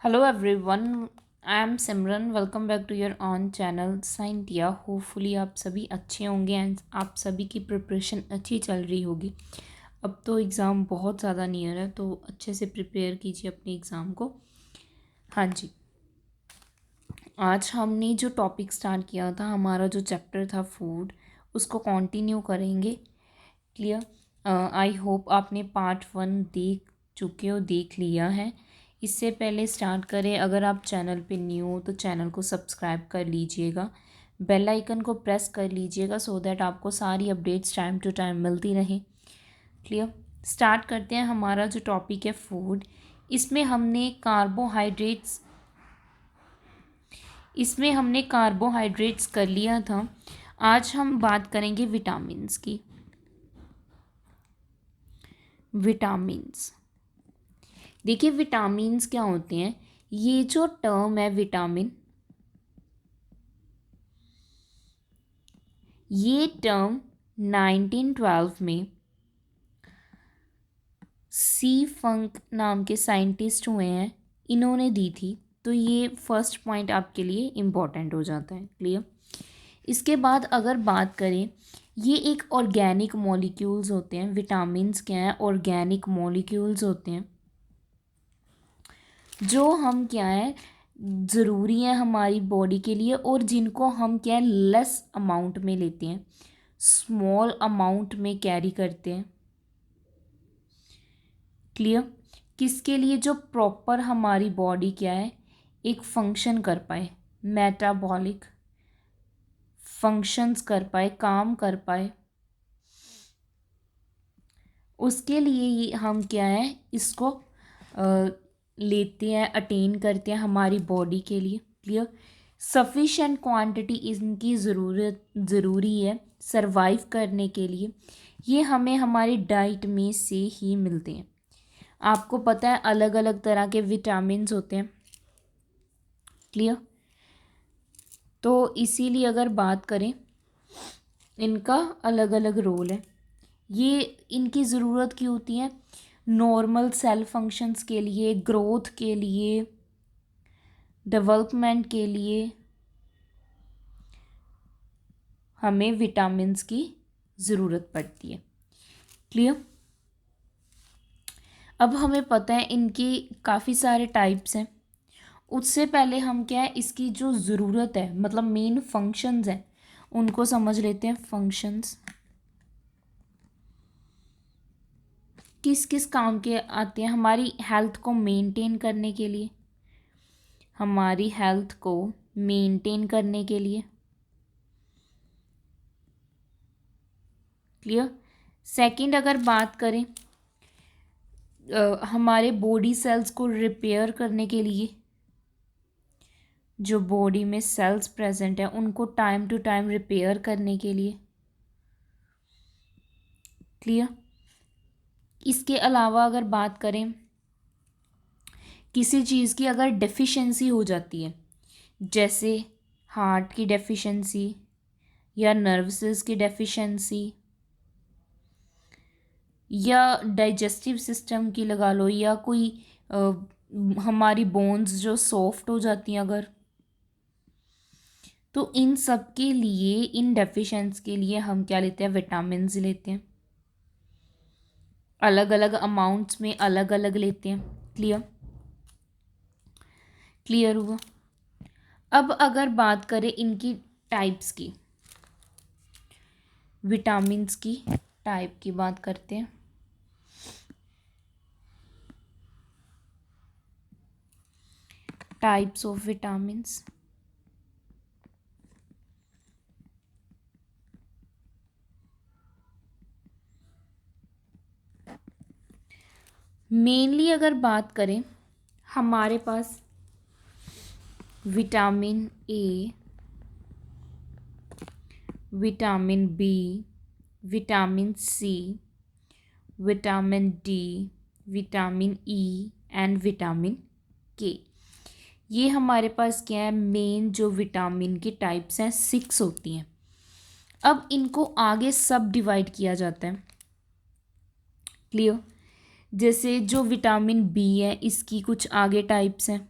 Hello everyone, I am Simran. Welcome back to your own channel scientia. Hopefully आप सभी अच्छे होंगे and आप सभी की प्रिपरेशन अच्छी चल रही होगी. अब तो एग्ज़ाम बहुत ज़्यादा नियर है, तो अच्छे से प्रिपेयर कीजिए अपने एग्ज़ाम को. हाँ जी, आज हमने जो टॉपिक स्टार्ट किया था, हमारा जो चैप्टर था फूड, उसको कंटिन्यू करेंगे. क्लियर. आई होप आपने पार्ट 1 देख लिया है. इससे पहले स्टार्ट करें, अगर आप चैनल पे न्यू हो तो चैनल को सब्सक्राइब कर लीजिएगा, बेल आइकन को प्रेस कर लीजिएगा सो दैट आपको सारी अपडेट्स टाइम टू टाइम मिलती रहें. क्लियर. स्टार्ट करते हैं. हमारा जो टॉपिक है फूड, इसमें हमने कार्बोहाइड्रेट्स कर लिया था. आज हम बात करेंगे विटामिन्स की. विटामिन्स, देखिए विटामिन्स क्या होते हैं. ये जो टर्म है विटामिन, ये टर्म 1912 में सी फंक नाम के साइंटिस्ट हुए हैं, इन्होंने दी थी. तो ये फर्स्ट पॉइंट आपके लिए इम्पॉर्टेंट हो जाता है. क्लियर. इसके बाद अगर बात करें, ये एक ऑर्गेनिक मॉलिक्यूल्स होते हैं. विटामिन्स क्या है? ऑर्गेनिक मॉलिक्यूल्स होते हैं जो हम क्या है ज़रूरी है हमारी बॉडी के लिए, और जिनको हम क्या है लेस अमाउंट में लेते हैं, स्मॉल अमाउंट में कैरी करते हैं. क्लियर. किसके लिए? जो प्रॉपर हमारी बॉडी क्या है एक फंक्शन कर पाए, मेटाबॉलिक फंक्शंस कर पाए, काम कर पाए, उसके लिए ये हम क्या है इसको लेते हैं, अटेन करते हैं हमारी बॉडी के लिए. क्लियर. सफिशेंट क्वांटिटी इनकी ज़रूरी है सरवाइव करने के लिए. ये हमें हमारी डाइट में से ही मिलते हैं. आपको पता है अलग अलग तरह के विटामिन्स होते हैं. क्लियर. तो इसीलिए अगर बात करें, इनका अलग अलग रोल है. ये इनकी ज़रूरत क्यों होती है? नॉर्मल सेल फंक्शंस के लिए, ग्रोथ के लिए, डेवलपमेंट के लिए हमें विटामिन्स की ज़रूरत पड़ती है. क्लियर. अब हमें पता है इनकी काफ़ी सारे टाइप्स हैं. उससे पहले हम क्या है इसकी जो ज़रूरत है, मतलब मेन फंक्शंस हैं, उनको समझ लेते हैं. फंक्शंस किस किस काम के आते हैं? हमारी हेल्थ को मेंटेन करने के लिए, हमारी हेल्थ को मेंटेन करने के लिए. क्लियर. सेकंड अगर बात करें, हमारे बॉडी सेल्स को रिपेयर करने के लिए, जो बॉडी में सेल्स प्रेजेंट है उनको टाइम टू टाइम रिपेयर करने के लिए. क्लियर. इसके अलावा अगर बात करें, किसी चीज़ की अगर डेफिशिएंसी हो जाती है, जैसे हार्ट की डेफिशिएंसी या नर्वसेस की डेफिशिएंसी या डाइजेस्टिव सिस्टम की लगा लो, या कोई हमारी बोन्स जो सॉफ्ट हो जाती हैं अगर, तो इन सब के लिए, इन डेफिशिएंसी के लिए हम क्या लेते हैं? विटामिन्स लेते हैं. अलग अलग अमाउंट्स में अलग अलग लेते हैं. क्लियर. क्लियर हुआ. अब अगर बात करें इनकी टाइप्स की, विटामिन्स की टाइप की बात करते हैं. Types of vitamins. मेनली अगर बात करें, हमारे पास vitamin A, vitamin B, vitamin C, vitamin D, vitamin E and vitamin K. ये हमारे पास क्या है? मेन जो विटामिन की टाइप्स हैं 6 होती हैं. अब इनको आगे सब डिवाइड किया जाता है. क्लियर. जैसे जो विटामिन बी है, इसकी कुछ आगे टाइप्स हैं.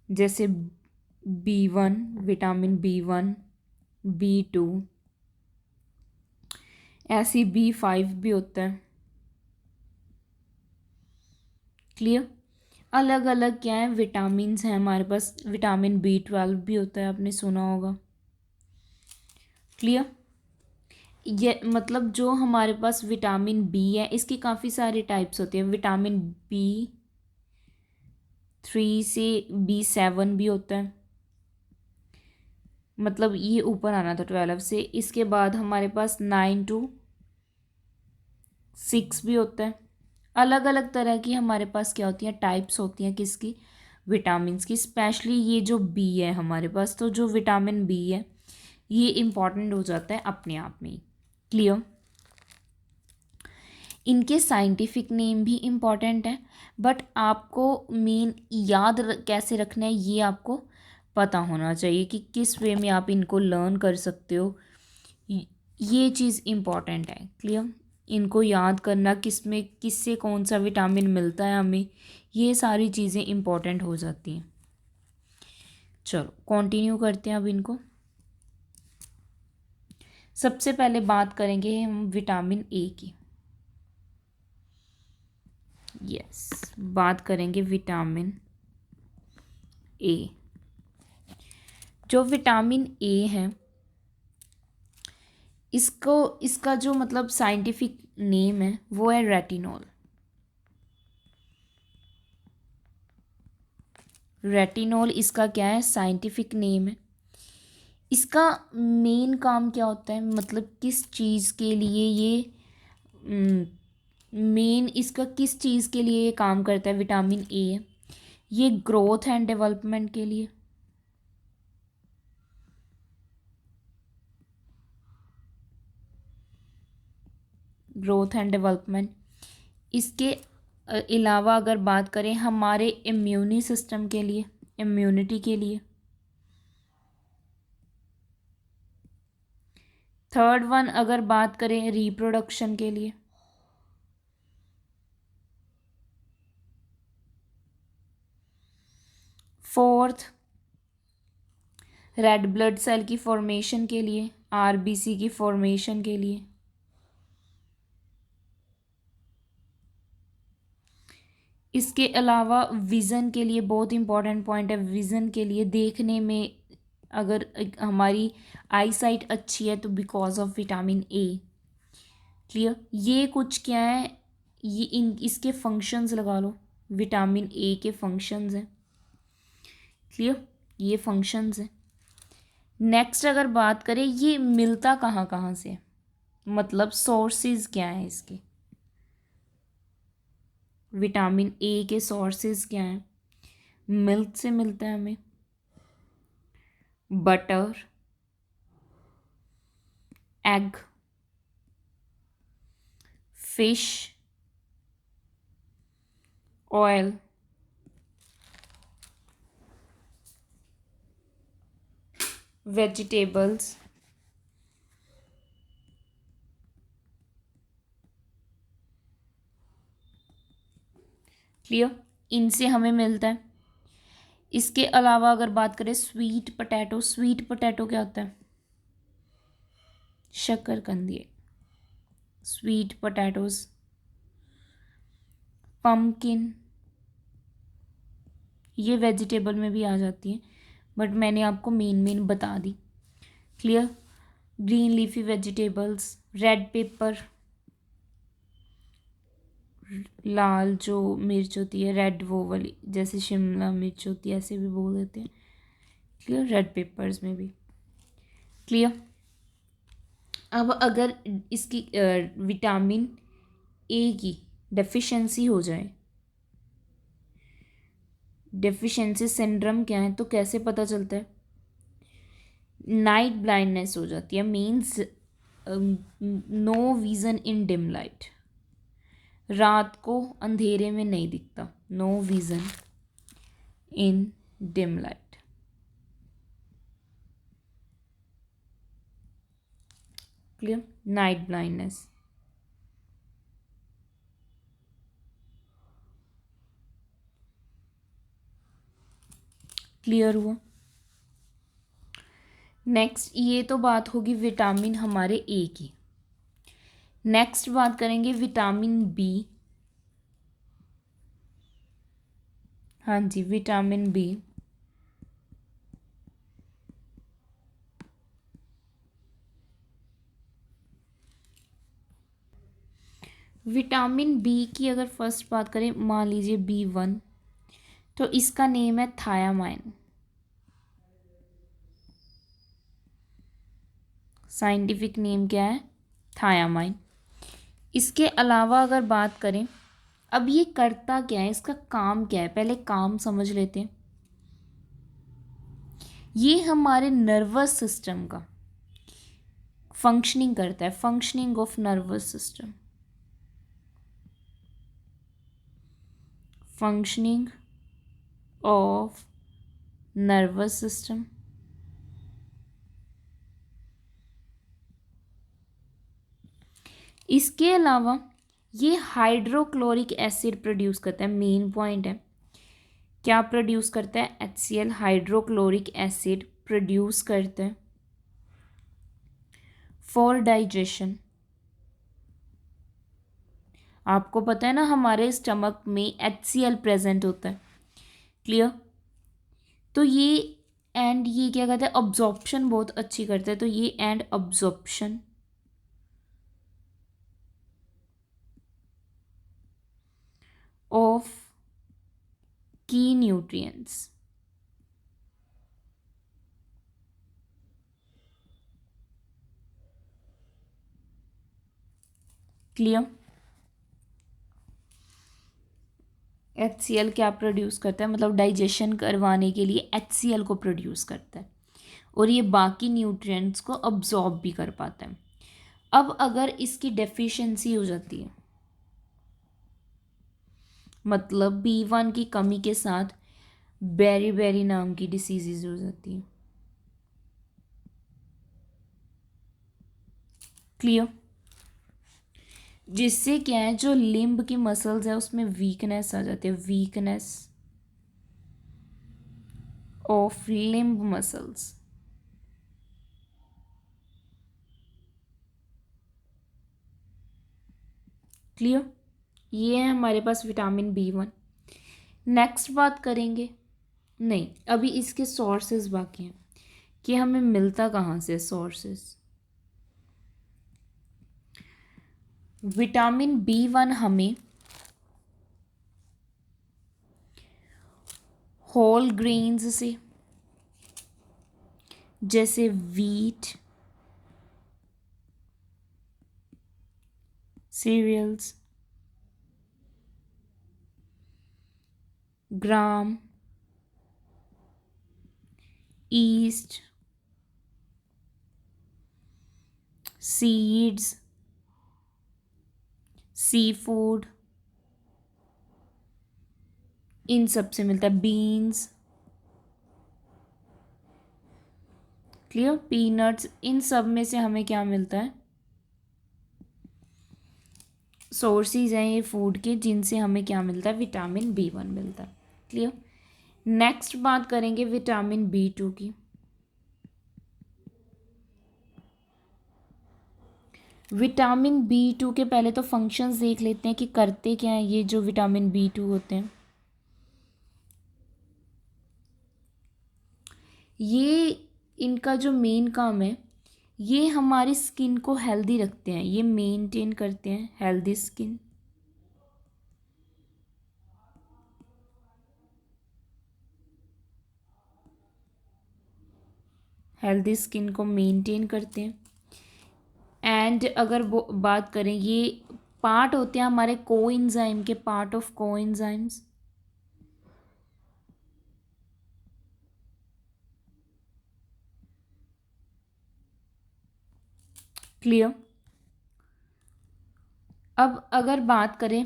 जैसे B1, विटामिन B1, B2, ऐसे B5 भी होता है। क्लियर। अलग अलग क्या है विटामिन्स हैं हमारे पास। विटामिन B12 भी होता है, आपने सुना होगा। क्लियर। ये मतलब जो हमारे पास विटामिन बी है इसकी काफ़ी सारे टाइप्स होते हैं। विटामिन B3 से B7 भी होता है, मतलब ये ऊपर आना था 12 से। इसके बाद हमारे पास 9 to 6 भी होता है। अलग अलग तरह की हमारे पास क्या होती हैं टाइप्स होती हैं किसकी, विटामिन्स की। स्पेशली ये जो बी है हमारे पास, तो जो विटामिन बी है ये इम्पॉर्टेंट हो जाता है अपने आप में ही। क्लियर। इनके साइंटिफिक नेम भी इम्पॉर्टेंट है, बट आपको मेन याद कैसे रखना है ये आपको पता होना चाहिए कि किस वे में आप इनको लर्न कर सकते हो। ये चीज़ इम्पॉर्टेंट है। क्लियर। इनको याद करना, किस में किससे कौन सा विटामिन मिलता है हमें, ये सारी चीज़ें इम्पॉर्टेंट हो जाती हैं। चलो कंटिन्यू करते हैं अब इनको। सबसे पहले बात करेंगे हम विटामिन ए की। यस, बात करेंगे विटामिन ए। जो विटामिन ए है इसको, इसका जो मतलब साइंटिफिक नेम है वो है रेटिनॉल। रेटिनॉल इसका क्या है साइंटिफिक नेम है। इसका मेन काम क्या होता है, मतलब किस चीज़ के लिए ये मेन इसका किस चीज़ के लिए ये काम करता है विटामिन ए। ये ग्रोथ एंड डेवलपमेंट के लिए। Growth and development. इसके अलावा अगर बात करें हमारे इम्यूनी सिस्टम के लिए, इम्यूनिटी के लिए। थर्ड वन अगर बात करें रिप्रोडक्शन के लिए। फोर्थ रेड ब्लड सेल की फॉर्मेशन के लिए, आरबीसी की फॉर्मेशन के लिए। इसके अलावा विज़न के लिए बहुत इंपॉर्टेंट पॉइंट है। विज़न के लिए देखने में, अगर हमारी आई साइट अच्छी है तो because of vitamin A. Clear. ये कुछ क्या है, ये इन इसके फंक्शंस लगा लो, विटामिन ए के फंक्शंस हैं। क्लियर। ये फंक्शंस हैं। नेक्स्ट अगर बात करें ये मिलता कहाँ कहाँ से, मतलब सोर्सेज क्या हैं इसके। विटामिन ए के सोर्सेज क्या हैं। मिल्क से मिलता है हमें, butter, egg, fish, oil, vegetables. Clear. इनसे हमें मिलता है। इसके अलावा अगर बात करें स्वीट पोटैटो, स्वीट पोटैटो क्या होता है, शकरकंदी। स्वीट पोटैटोज, पम्पकिन, ये वेजिटेबल में भी आ जाती है, बट मैंने आपको मेन बता दी। Clear. Green leafy vegetables, red pepper, लाल जो मिर्च होती है रेड, वो वाली जैसे शिमला मिर्च होती है ऐसे भी बोल देते हैं। क्लियर। रेड पेपर्स में भी। क्लियर। अब अगर इसकी विटामिन ए की डेफिशिएंसी हो जाए, डेफिशिएंसी सिंड्रोम क्या है तो कैसे पता चलता है, नाइट ब्लाइंडनेस हो जाती है। Means no vision in dim light, रात को अंधेरे में नहीं दिखता। No vision in dim light. Clear. Night blindness. Clear हुआ। नेक्स्ट ये तो बात होगी विटामिन हमारे ए की। नेक्स्ट बात करेंगे विटामिन बी। हाँ जी, विटामिन बी। विटामिन बी की अगर फर्स्ट बात करें, मान लीजिए B1, तो इसका नेम है थायामाइन। साइंटिफिक नेम क्या है? थायामाइन। इसके अलावा अगर बात करें, अब ये करता क्या है, इसका काम क्या है, पहले काम समझ लेते हैं। ये हमारे नर्वस सिस्टम का फंक्शनिंग करता है, functioning of nervous system, functioning of nervous system. इसके अलावा ये हाइड्रोक्लोरिक एसिड प्रोड्यूस करता है, मेन पॉइंट है। क्या प्रोड्यूस करता है? HCl, हाइड्रोक्लोरिक एसिड प्रोड्यूस करता है फॉर डाइजेशन। आपको पता है ना, हमारे स्टमक में HCl प्रेजेंट होता है। क्लियर? तो ये एंड ये क्या कहते हैं, अब्जॉर्प्शन बहुत अच्छी करता है, तो ये एंड अब्जॉर्प्शन ऑफ की न्यूट्रिएंट्स। क्लियर? HCl क्या प्रोड्यूस करता है, मतलब डाइजेशन करवाने के लिए HCl को प्रोड्यूस करता है, और ये बाकी न्यूट्रिएंट्स को अब्जॉर्ब भी कर पाता है। अब अगर इसकी डेफिशिएंसी हो जाती है, मतलब B1 की कमी के साथ बेरी बेरी नाम की डिसीजेज हो जाती है। क्लियर? जिससे क्या है, जो लिम्ब की मसल्स है उसमें वीकनेस आ जाती है, weakness of limb muscles. Clear? ये है हमारे पास विटामिन B1। नेक्स्ट बात करेंगे, नहीं अभी इसके सोर्सेज बाकी हैं कि हमें मिलता कहाँ से सोर्सेज। विटामिन B1 हमें होल ग्रेन्स से, जैसे वीट, सीरियल्स, ग्राम, ईस्ट, सीड्स, सी फूड, इन सब से मिलता है, बीन्स। क्लियर? पीनट्स, इन सब में से हमें क्या मिलता है, सोर्सेज हैं ये फूड के, जिनसे हमें क्या मिलता है, विटामिन B1 मिलता है। क्लियर? नेक्स्ट बात करेंगे विटामिन B2 की। विटामिन B2 के पहले तो फंक्शंस देख लेते हैं कि करते क्या हैं ये जो विटामिन B2 होते हैं। ये इनका जो मेन काम है, ये हमारी स्किन को हेल्दी रखते हैं, ये मेंटेन करते हैं हेल्दी स्किन। हेल्दी स्किन को मेंटेन करते हैं। एंड अगर वो बात करें, ये पार्ट होते हैं हमारे कोएंजाइम के, पार्ट ऑफ कोएंजाइम्स। क्लियर? अब अगर बात करें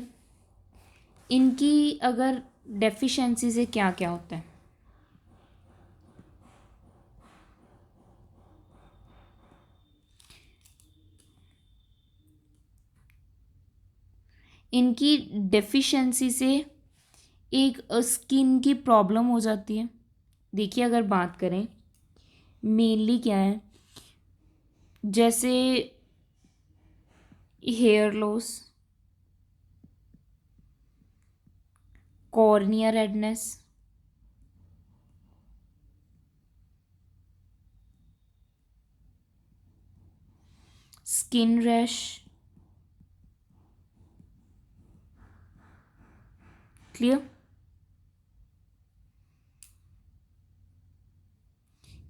इनकी, अगर डेफिशिएंसी से क्या क्या होता है, इनकी डेफिशिएंसी से एक स्किन की प्रॉब्लम हो जाती है, देखिए अगर बात करें मेनली क्या है, जैसे hair loss, cornea redness, skin rash, clear,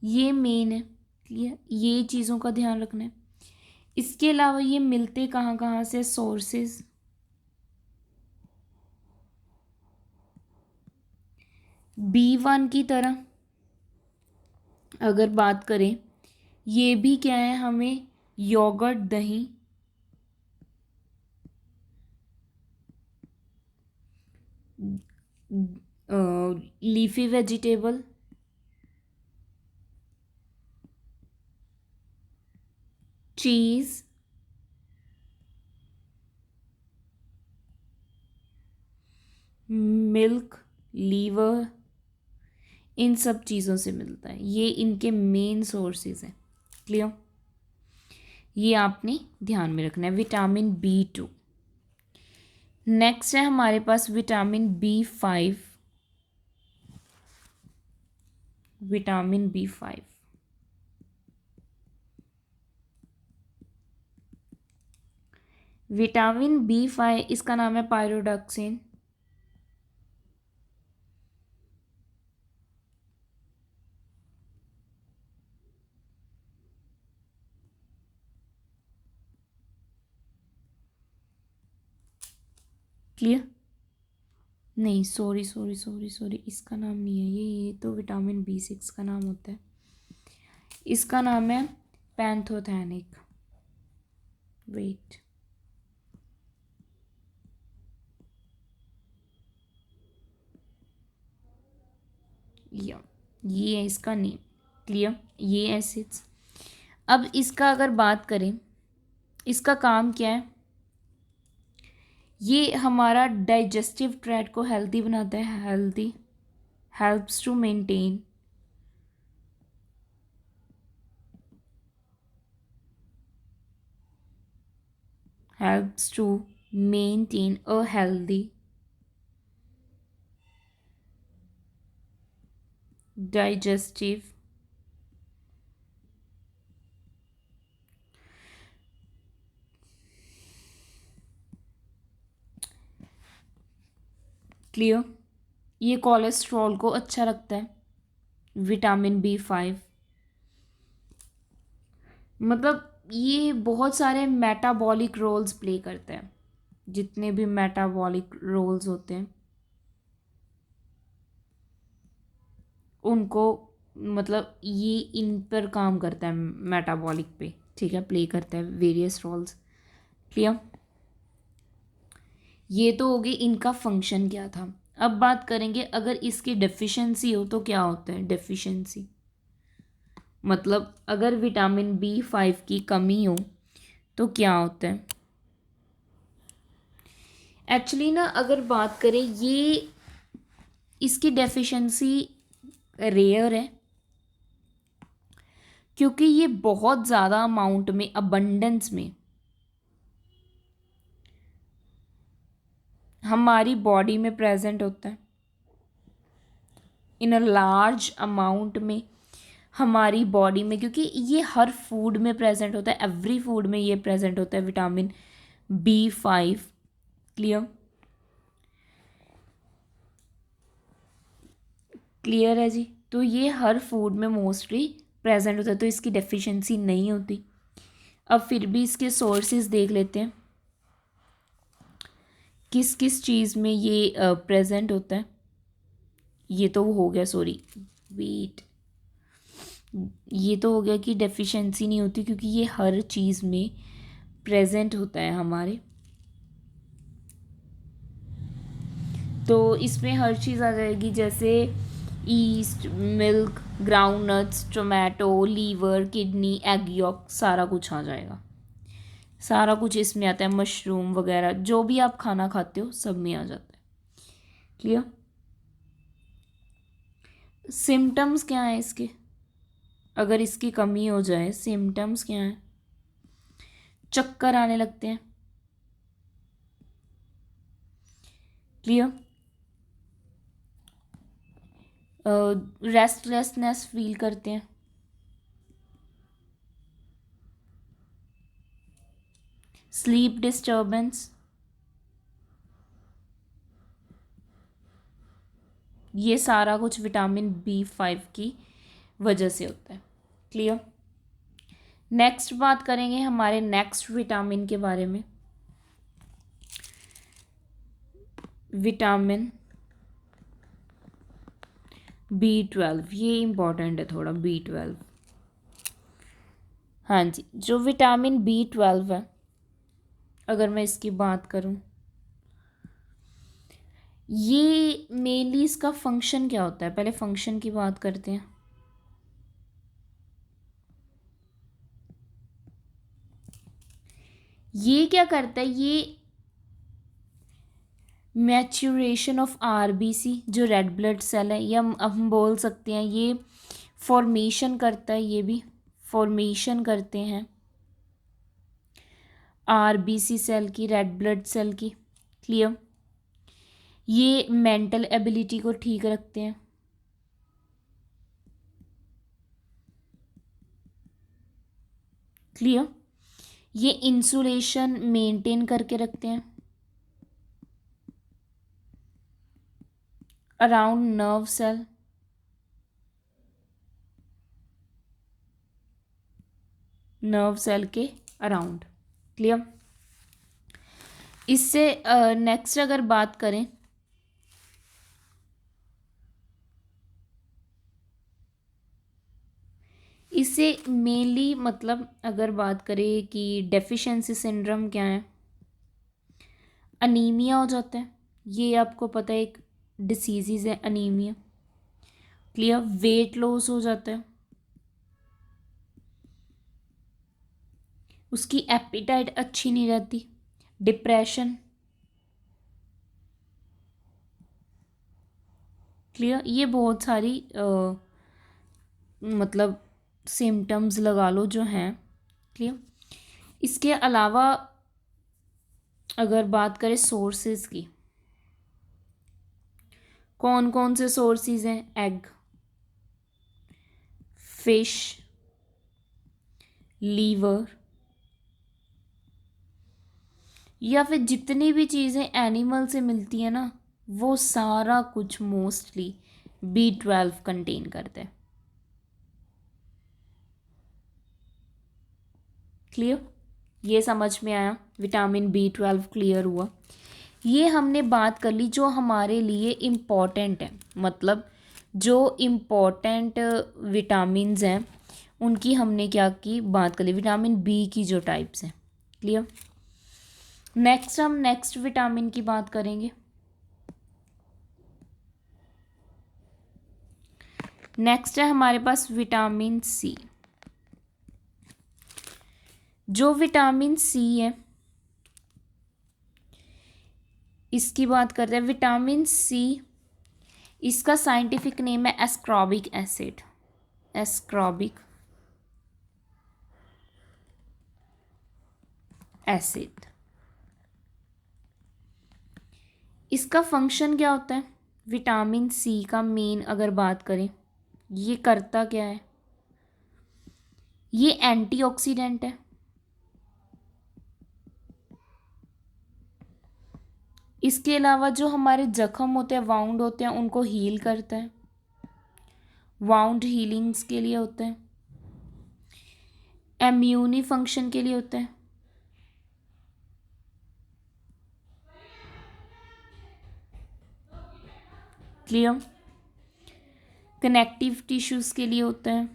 ये मेन है। क्लियर, ये चीज़ों का ध्यान रखना है। इसके अलावा ये मिलते कहाँ कहाँ से सोर्सेज, B1 की तरह अगर बात करें, ये भी क्या है, हमें योगर्ट, दही, लीफी वेजिटेबल, चीज़, मिल्क, लीवर, इन सब चीज़ों से मिलता है। ये इनके मेन सोर्सेज हैं। क्लियर, ये आपने ध्यान में रखना है। विटामिन B2, नेक्स्ट है हमारे पास vitamin B5। Vitamin B5, vitamin B5 इसका नाम है पायरोडक्सिन। क्लियर, नहीं सॉरी सॉरी सॉरी सॉरी, इसका नाम नहीं है ये तो विटामिन B6 का नाम होता है। इसका नाम है पैंथोथेनिक। वेट, या ये है इसका नेम। क्लियर, ये एसिड्स। अब इसका अगर बात करें, इसका काम क्या है, ये हमारा डाइजेस्टिव ट्रैक्ट को हेल्दी बनाता है। Healthy, helps to maintain, helps to maintain a healthy digestive clear, ये कोलेस्ट्रॉल को अच्छा रखता है। विटामिन B5 मतलब ये बहुत सारे मेटाबॉलिक रोल्स प्ले करता है। जितने भी मेटाबॉलिक रोल्स होते हैं उनको, मतलब ये इन पर काम करता है, मेटाबॉलिक पे, ठीक है, प्ले करता है वेरियस रोल्स। क्लियर, ये तो हो गई इनका फंक्शन क्या था। अब बात करेंगे अगर इसकी डेफिशिएंसी हो तो क्या होता है। डेफिशिएंसी मतलब अगर विटामिन B5 की कमी हो तो क्या होता है। एक्चुअली ना अगर बात करें, ये इसकी डेफिशिएंसी रेयर है क्योंकि ये बहुत ज़्यादा अमाउंट में, अबंडेंस में हमारी बॉडी में प्रेजेंट होता है। इन अ लार्ज अमाउंट में हमारी बॉडी में, क्योंकि ये हर फूड में प्रेजेंट होता है, एवरी फूड में ये प्रेजेंट होता है विटामिन B5। क्लियर, क्लियर है जी। तो ये हर फूड में मोस्टली प्रेजेंट होता है, तो इसकी डेफिशिएंसी नहीं होती। अब फिर भी इसके सोर्सेज देख लेते हैं, किस किस चीज़ में ये प्रेजेंट होता है। ये तो हो गया, सॉरी वेट, ये तो हो गया कि डेफिशिएंसी नहीं होती क्योंकि ये हर चीज़ में प्रेजेंट होता है हमारे। तो इसमें हर चीज़ आ जाएगी, जैसे yeast, milk, ground nuts, tomato, liver, kidney, egg yolk, सारा कुछ आ जाएगा। सारा कुछ इसमें आता है, मशरूम वगैरह जो भी आप खाना खाते हो सब में आ जाता है। क्लियर, सिम्टम्स क्या हैं इसके, अगर इसकी कमी हो जाए सिम्टम्स क्या हैं? चक्कर आने लगते हैं, क्लियर। रेस्टलेसनेस फील करते हैं, स्लीप डिस्टर्बेंस, ये सारा कुछ विटामिन B5 की वजह से होता है, क्लियर। नेक्स्ट बात करेंगे हमारे नेक्स्ट विटामिन के बारे में, विटामिन B12। ये इम्पॉर्टेंट है थोड़ा, B12। हाँ जी, जो विटामिन B12 है, अगर मैं इसकी बात करूँ, ये मेनली इसका फंक्शन क्या होता है, पहले फंक्शन की बात करते हैं। ये क्या करता है, ये मैच्योरेशन ऑफ RBC जो रेड ब्लड सेल है, या हम बोल सकते हैं ये फॉर्मेशन करता है, ये भी फॉर्मेशन करते हैं RBC सेल की, रेड ब्लड सेल की, क्लियर। ये मेंटल एबिलिटी को ठीक रखते हैं, क्लियर। ये इंसुलेशन मेंटेन करके रखते हैं around nerve cell, nerve cell के अराउंड, क्लियर। इससे नेक्स्ट अगर बात करें, इससे मेनली मतलब अगर बात करें कि डेफिशिएंसी सिंड्रोम क्या है, अनीमिया हो जाता है, ये आपको पता है एक डिसीज़ है अनीमिया, क्लियर। वेट लॉस हो जाता है, उसकी एपिटाइट अच्छी नहीं रहती, डिप्रेशन, क्लियर। ये बहुत सारी मतलब सिम्टम्स लगा लो जो हैं, क्लियर। इसके अलावा अगर बात करें सोर्सेज की, कौन कौन से सोर्सेज हैं, एग, फिश, लीवर, या फिर जितनी भी चीज़ें एनिमल से मिलती हैं ना, वो सारा कुछ मोस्टली B12 कंटेन करता है, क्लियर। ये समझ में आया, विटामिन B12 क्लियर हुआ। ये हमने बात कर ली जो हमारे लिए इम्पॉर्टेंट है, मतलब जो इम्पॉर्टेंट विटामिन्स हैं उनकी हमने क्या की, बात कर ली, विटामिन B की जो टाइप्स हैं, क्लियर। नेक्स्ट हम नेक्स्ट विटामिन की बात करेंगे। नेक्स्ट है हमारे पास विटामिन C। जो विटामिन C है इसकी बात करते हैं, विटामिन C इसका साइंटिफिक नेम है एस्कॉर्बिक एसिड, एस्कॉर्बिक एसिड। इसका फंक्शन क्या होता है, विटामिन C का मेन अगर बात करें, ये करता क्या है, ये एंटीऑक्सीडेंट है, इसके अलावा जो हमारे जख्म होते हैं, वाउंड होते हैं, उनको हील करता है, वाउंड हीलिंग्स के लिए होता है, इम्यूनी फंक्शन के लिए होता है, क्लियर। कनेक्टिव टिश्यूज़ के लिए होता है,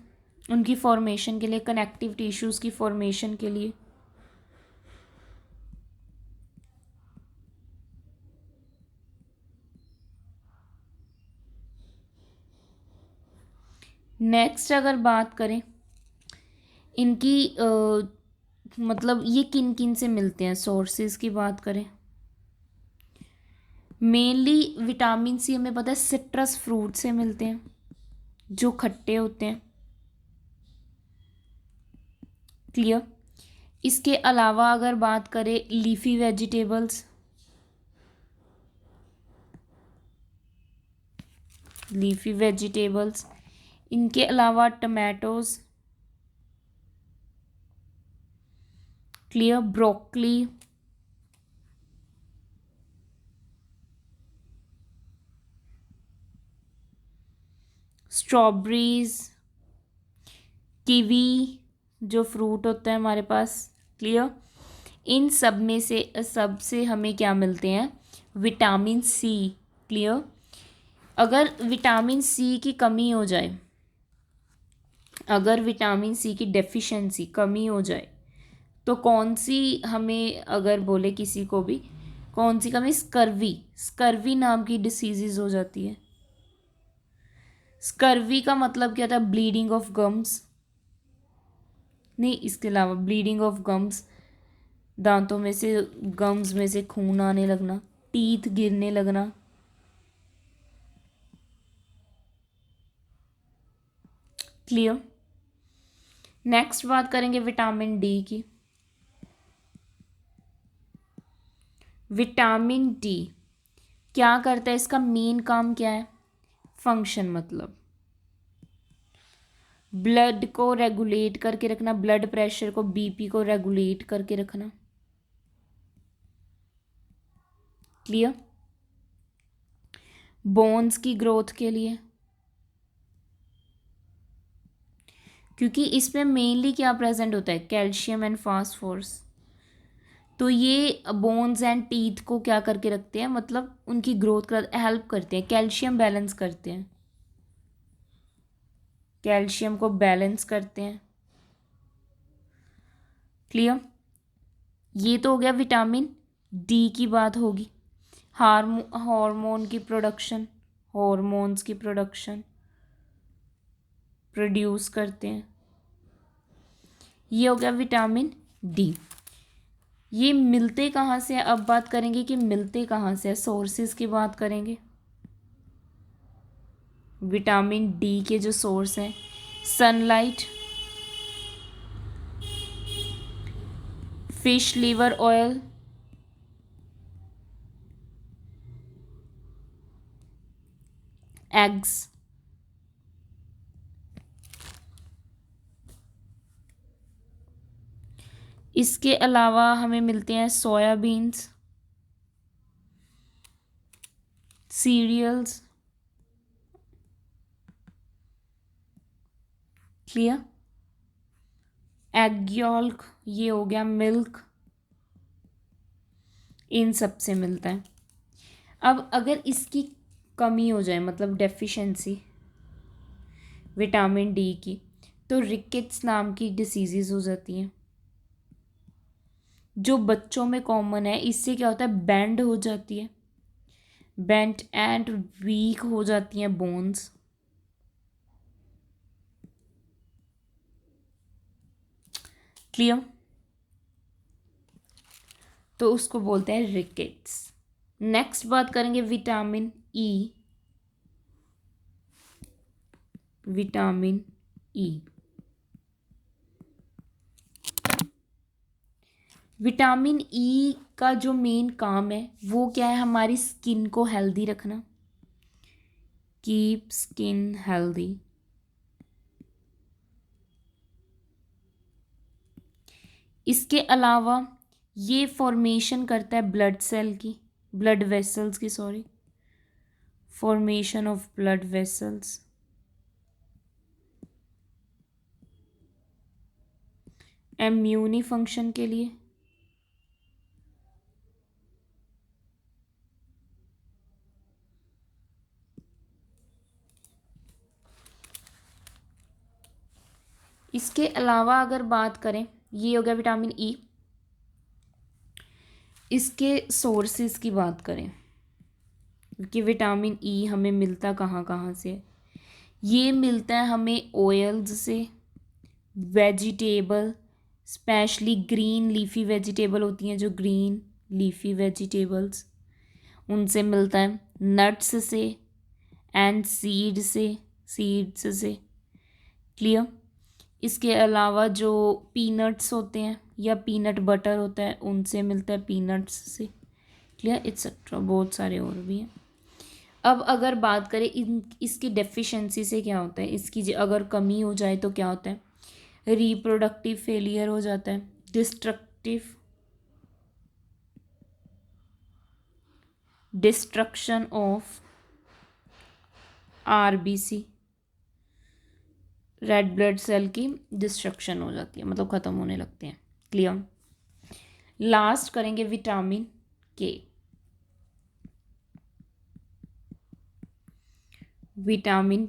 उनकी फॉर्मेशन के लिए, कनेक्टिव टिश्यूज़ की फॉर्मेशन के लिए, नेक्स्ट अगर बात करें इनकी मतलब ये किन किन से मिलते हैं, सोर्सेज की बात करें, मेनली विटामिन C हमें पता है सिट्रस फ्रूट से मिलते हैं, जो खट्टे होते हैं। क्लियर। इसके अलावा अगर बात करें लीफी वेजिटेबल्स, लीफी वेजिटेबल्स, इनके अलावा tomatoes, clear, broccoli, strawberries, kiwi जो फ्रूट होता है हमारे पास। क्लियर। इन सब से हमें क्या मिलते हैं? Vitamin C. क्लियर। अगर विटामिन सी की कमी हो जाए, अगर विटामिन सी की डेफिशिएंसी कमी हो जाए तो कौन सी हमें, अगर बोले किसी को भी कौन सी कमी, स्कर्वी, स्कर्वी नाम की डिसीजेज हो जाती है। स्कर्वी का मतलब क्या था? Bleeding of gums. नहीं, इसके अलावा ब्लीडिंग ऑफ गम्स, दांतों में से, गम्स में से खून आने लगना, टीथ गिरने लगना। क्लियर। नेक्स्ट बात करेंगे विटामिन डी की। विटामिन डी क्या करता है? इसका मेन काम क्या है? फंक्शन मतलब ब्लड को रेगुलेट करके रखना, ब्लड प्रेशर को, बीपी को रेगुलेट करके रखना। क्लियर। बोन्स की ग्रोथ के लिए, क्योंकि इसमें मेनली क्या प्रेजेंट होता है? Calcium and phosphorus. तो ये बोन्स एंड टीथ को क्या करके रखते हैं? मतलब उनकी ग्रोथ कर हेल्प करते हैं, कैल्शियम बैलेंस करते हैं, कैल्शियम को बैलेंस करते हैं। क्लियर। ये तो हो गया विटामिन डी की बात होगी। हार्मोन की प्रोडक्शन, हॉर्मोन्स की प्रोडक्शन प्रोड्यूस करते हैं। ये हो गया विटामिन डी। ये मिलते कहाँ से? अब बात करेंगे कि मिलते कहाँ से, सोर्सेज की बात करेंगे। विटामिन डी के जो सोर्स हैं, sunlight, fish liver oil, eggs, इसके अलावा हमें मिलते हैं soyabeans, cereals. Clear. Egg yolk, ये हो गया मिल्क, इन सब से मिलता है। अब अगर इसकी कमी हो जाए, मतलब डेफिशिएंसी विटामिन डी की, तो रिकेट्स नाम की डिसीजेज हो जाती हैं, जो बच्चों में कॉमन है। इससे क्या होता है? बैंड हो जाती है, बेंट एंड वीक हो जाती हैं बोन्स। क्लियर। तो उसको बोलते हैं रिकेट्स। नेक्स्ट बात करेंगे vitamin E. Vitamin E, vitamin E का जो मेन काम है वो क्या है? हमारी स्किन को हेल्दी रखना, कीप स्किन हेल्दी। इसके अलावा ये फॉर्मेशन करता है ब्लड सेल की, ब्लड वेसल्स की, sorry, formation of blood vessels. Immune function के लिए, इसके अलावा अगर बात करें, ये हो गया विटामिन ई। इसके सोर्सेज की बात करें कि विटामिन ई हमें मिलता कहाँ कहाँ से? ये मिलता है हमें ऑयल्स से, vegetable, specially green leafy vegetable होती हैं, जो ग्रीन लीफी वेजिटेबल्स, उनसे मिलता है, नट्स से एंड सीड से, सीड्स से। क्लियर। इसके अलावा जो पीनट्स होते हैं या पीनट बटर होता है उनसे मिलता है, पीनट्स से। क्लियर, एक्सेट्रा बहुत सारे और भी हैं। अब अगर बात करें इसकी डेफिशिएंसी से क्या होता है, इसकी अगर कमी हो जाए तो क्या होता है, रिप्रोडक्टिव फेलियर हो जाता है, destruction of RBC, red blood cell की डिस्ट्रक्शन हो जाती है, मतलब ख़त्म होने लगते हैं। क्लियर। लास्ट करेंगे विटामिन के। विटामिन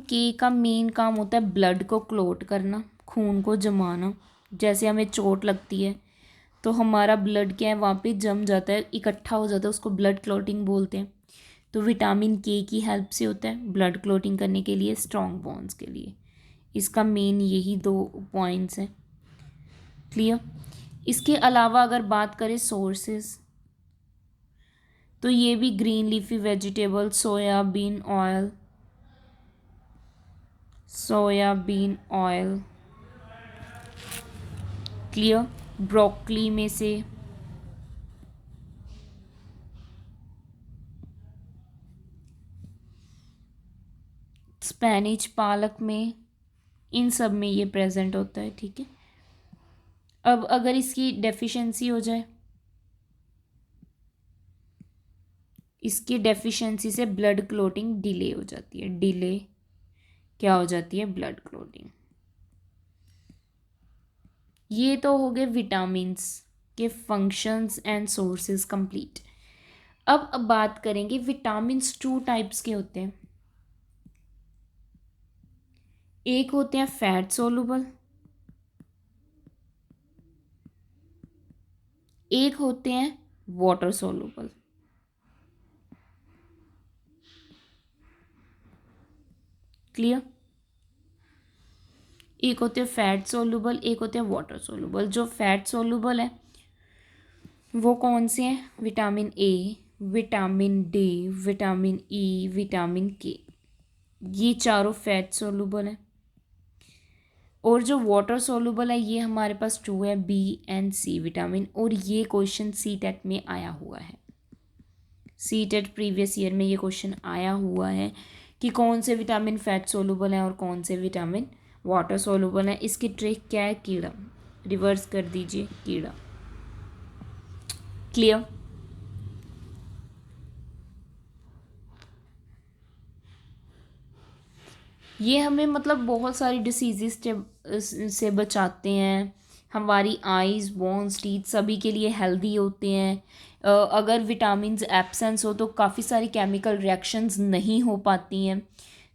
के का मेन काम होता है ब्लड को क्लोट करना, खून को जमाना। जैसे हमें चोट लगती है तो हमारा ब्लड क्या है, वहाँ पे जम जाता है, इकट्ठा हो जाता है, उसको ब्लड क्लोटिंग बोलते हैं। तो विटामिन के की हेल्प से होता है ब्लड क्लोटिंग करने के लिए, स्ट्रॉन्ग बोन्स के लिए। इसका मेन यही 2 पॉइंट्स हैं। क्लियर। इसके अलावा अगर बात करें सोर्सेज, तो ये भी green leafy vegetable, soybean oil. Clear. Broccoli में से, स्पेनिश, पालक में, इन सब में ये प्रेजेंट होता है। ठीक है। अब अगर इसकी डेफिशिएंसी हो जाए, इसकी डेफिशिएंसी से ब्लड क्लोटिंग डिले हो जाती है। डिले क्या हो जाती है, ब्लड क्लोटिंग। ये तो हो गए विटामिन्स के फंक्शंस एंड सोर्सेज कंप्लीट। अब बात करेंगे विटामिन्स 2 टाइप्स के होते हैं। एक होते हैं फैट सोलुबल, एक होते हैं वाटर सोलुबल। क्लियर। एक होते हैं फैट सोलुबल, एक होते हैं वाटर सोलुबल। जो फैट सोलुबल है वो कौन से हैं, vitamin A, vitamin D, vitamin E, vitamin K, ये चारों फैट सोलुबल हैं। और जो वाटर सोलुबल है ये हमारे पास 2 है, बी एंड सी विटामिन। और ये क्वेश्चन सी टेट में आया हुआ है, सी टेट प्रीवियस ईयर में ये क्वेश्चन आया हुआ है कि कौन से विटामिन फैट सोलुबल हैं और कौन से विटामिन वाटर सोलुबल हैं। इसकी ट्रिक क्या है, कीड़ा। रिवर्स कर दीजिए, कीड़ा। क्लियर। ये हमें मतलब बहुत सारी डिसीज़ से बचाते हैं। हमारी आइज़, बोन्स, टीथ सभी के लिए हेल्दी होते हैं। अगर विटामिन्स एब्सेंस हो तो काफ़ी सारी केमिकल रिएक्शंस नहीं हो पाती हैं।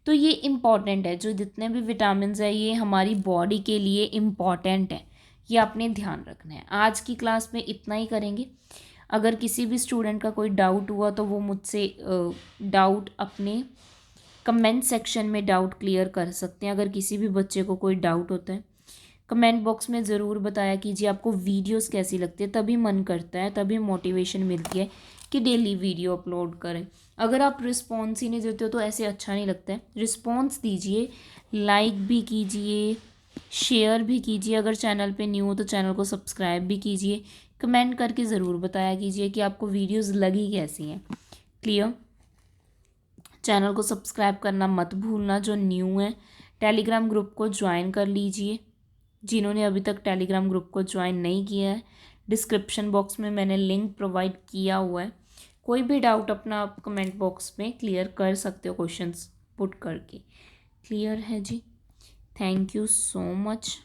तो ये इम्पॉर्टेंट है, जो जितने भी विटामिन्स हैं ये हमारी बॉडी के लिए इम्पॉर्टेंट है, ये आपने ध्यान रखना है। आज की क्लास में इतना ही करेंगे। अगर किसी भी स्टूडेंट का कोई डाउट हुआ तो वो मुझसे डाउट अपने कमेंट सेक्शन में डाउट क्लियर कर सकते हैं। अगर किसी भी बच्चे को कोई डाउट होता है कमेंट बॉक्स में ज़रूर बताया कीजिए आपको वीडियोस कैसी लगती है, तभी मन करता है, तभी मोटिवेशन मिलती है कि डेली वीडियो अपलोड करें। अगर आप रिस्पॉन्स ही नहीं देते हो तो ऐसे अच्छा नहीं लगता है। रिस्पॉन्स दीजिए, लाइक भी कीजिए, शेयर भी कीजिए। अगर चैनल पे न्यू हो तो चैनल को सब्सक्राइब भी कीजिए। कमेंट करके ज़रूर बताया कीजिए कि आपको वीडियोज़ लगी कैसी हैं। क्लियर। चैनल को सब्सक्राइब करना मत भूलना। जो न्यू है टेलीग्राम ग्रुप को ज्वाइन कर लीजिए। जिन्होंने अभी तक टेलीग्राम ग्रुप को ज्वाइन नहीं किया है, डिस्क्रिप्शन बॉक्स में मैंने लिंक प्रोवाइड किया हुआ है। कोई भी डाउट अपना आप कमेंट बॉक्स में क्लियर कर सकते हो, क्वेश्चंस पुट करके। क्लियर है जी। Thank you so much.